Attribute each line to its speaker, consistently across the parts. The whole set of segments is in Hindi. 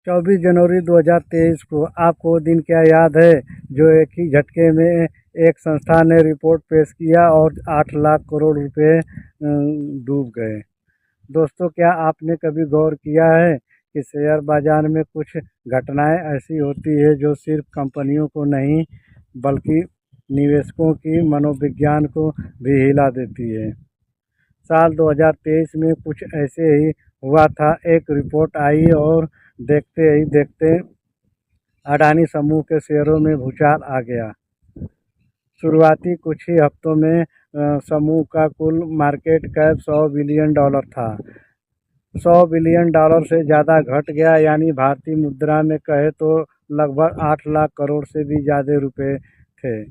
Speaker 1: 24 जनवरी 2023 को आपको वो दिन क्या याद है जो एक ही झटके में एक संस्था ने रिपोर्ट पेश किया और 8 लाख करोड़ रुपए डूब गए। दोस्तों, क्या आपने कभी गौर किया है कि शेयर बाजार में कुछ घटनाएं ऐसी होती है जो सिर्फ कंपनियों को नहीं बल्कि निवेशकों की मनोविज्ञान को भी हिला देती है। साल 2023 में कुछ ऐसे ही हुआ था। एक रिपोर्ट आई और देखते ही देखते अडानी समूह के शेयरों में भूचाल आ गया। शुरुआती कुछ ही हफ्तों में समूह का कुल मार्केट कैप $100 बिलियन था। $100 बिलियन से ज़्यादा घट गया, यानी भारतीय मुद्रा में कहे तो लगभग 8 लाख करोड़ से भी ज़्यादा रुपए थे।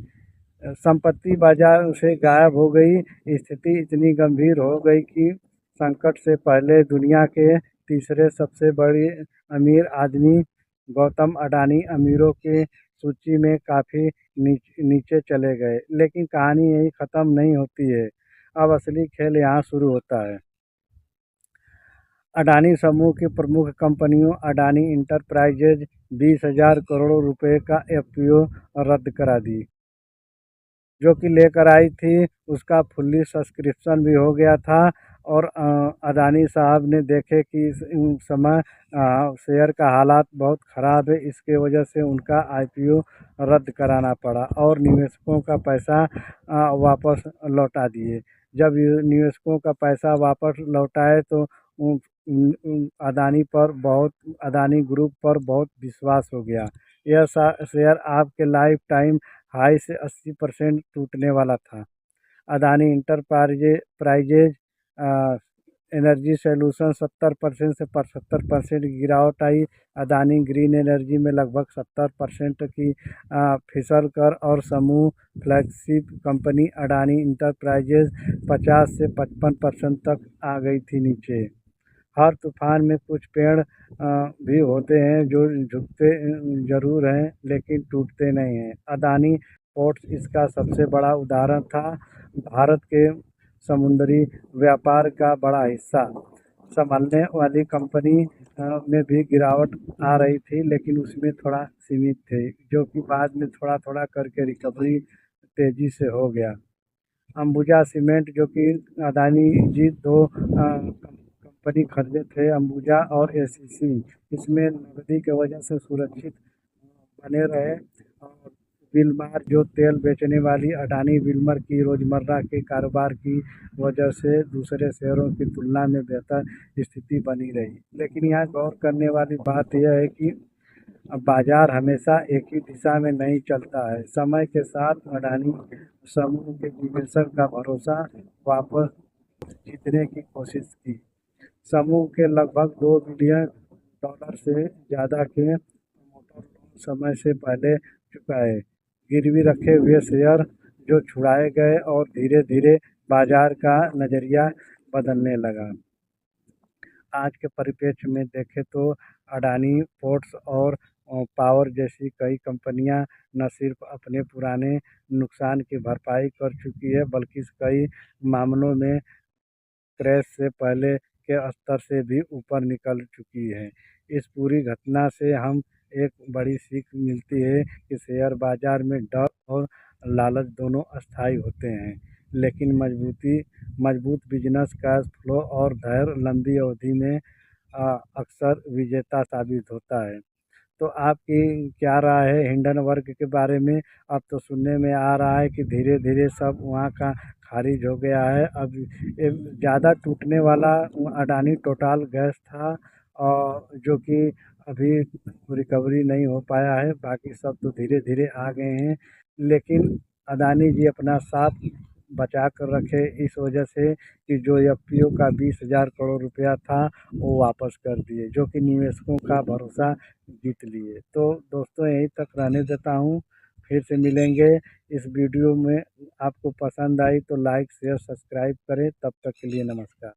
Speaker 1: संपत्ति बाजार से गायब हो गई। स्थिति इतनी गंभीर हो गई कि संकट से पहले दुनिया के तीसरे सबसे बड़े अमीर आदमी गौतम अडानी अमीरों की सूची में काफ़ी नीचे चले गए। लेकिन कहानी यही ख़त्म नहीं होती है। अब असली खेल यहाँ शुरू होता है। अडानी समूह की प्रमुख कंपनियों अडानी इंटरप्राइजेज 20,000 करोड़ रुपए का एफपीओ रद्द करा दी, जो कि लेकर आई थी। उसका फुल्ली सब्सक्रिप्शन भी हो गया था और अडानी साहब ने देखे कि उस समय शेयर का हालात बहुत ख़राब है। इसके वजह से उनका आईपीओ रद्द कराना पड़ा और निवेशकों का पैसा वापस लौटा दिए। जब निवेशकों का पैसा वापस लौटाए तो अडानी ग्रुप पर बहुत विश्वास हो गया। यह शेयर आपके लाइफ टाइम हाई से 80% टूटने वाला था। अडानी इंटरप्राइजेज एनर्जी सॉल्यूशन 70% से 75% की गिरावट आई। अडानी ग्रीन एनर्जी में लगभग 70% की फिसल कर और समूह फ्लैगशिप कंपनी अडानी इंटरप्राइजेज 50 से 55% तक आ गई थी नीचे। हर तूफान में कुछ पेड़ भी होते हैं जो झुकते ज़रूर हैं लेकिन टूटते नहीं हैं। अडानी पोर्ट्स इसका सबसे बड़ा उदाहरण था। भारत के समुद्री व्यापार का बड़ा हिस्सा संभालने वाली कंपनी में भी गिरावट आ रही थी, लेकिन उसमें थोड़ा सीमित थे, जो कि बाद में थोड़ा थोड़ा करके रिकवरी तेज़ी से हो गया। अंबुजा सीमेंट, जो कि अडानी जी दो कंपनी खरीदे थे, अंबुजा और एसीसी, इसमें नकदी की वजह से सुरक्षित बने रहे। और विलमार, जो तेल बेचने वाली अडानी विल्मर की रोज़मर्रा के कारोबार की वजह से दूसरे शेयरों की तुलना में बेहतर स्थिति बनी रही। लेकिन यहाँ गौर करने वाली बात यह है कि अब बाजार हमेशा एक ही दिशा में नहीं चलता है। समय के साथ अडानी समूह के निवेशक का भरोसा वापस जीतने की कोशिश की। समूह के लगभग $2 बिलियन से ज़्यादा के प्रमोटर लोन समय से पहले चुकाए। गिरवी रखे हुए शेयर जो छुड़ाए गए और धीरे धीरे बाजार का नज़रिया बदलने लगा। आज के परिप्रेक्ष्य में देखें तो अडानी पोर्ट्स और पावर जैसी कई कंपनियां न सिर्फ अपने पुराने नुकसान की भरपाई कर चुकी है, बल्कि कई मामलों में क्रैश से पहले के स्तर से भी ऊपर निकल चुकी है। इस पूरी घटना से हम एक बड़ी सीख मिलती है कि शेयर बाजार में डर और लालच दोनों अस्थायी होते हैं, लेकिन मजबूत बिजनेस, कैश फ्लो और धैर्य लंबी अवधि में अक्सर विजेता साबित होता है। तो आपकी क्या राय है हिंडनबर्ग के बारे में? अब तो सुनने में आ रहा है कि धीरे धीरे सब वहाँ का खारिज हो गया है। अब ज़्यादा टूटने वाला अडानी टोटल गैस था, और जो कि अभी रिकवरी नहीं हो पाया है। बाकी सब तो धीरे धीरे आ गए हैं, लेकिन अडानी जी अपना साथ बचा कर रखे इस वजह से कि जो एफपीओ का 20,000 करोड़ रुपया था वो वापस कर दिए, जो कि निवेशकों का भरोसा जीत लिए। तो दोस्तों, यहीं तक रहने देता हूँ। फिर से मिलेंगे। इस वीडियो में आपको पसंद आई तो लाइक शेयर सब्सक्राइब करें। तब तक के लिए नमस्कार।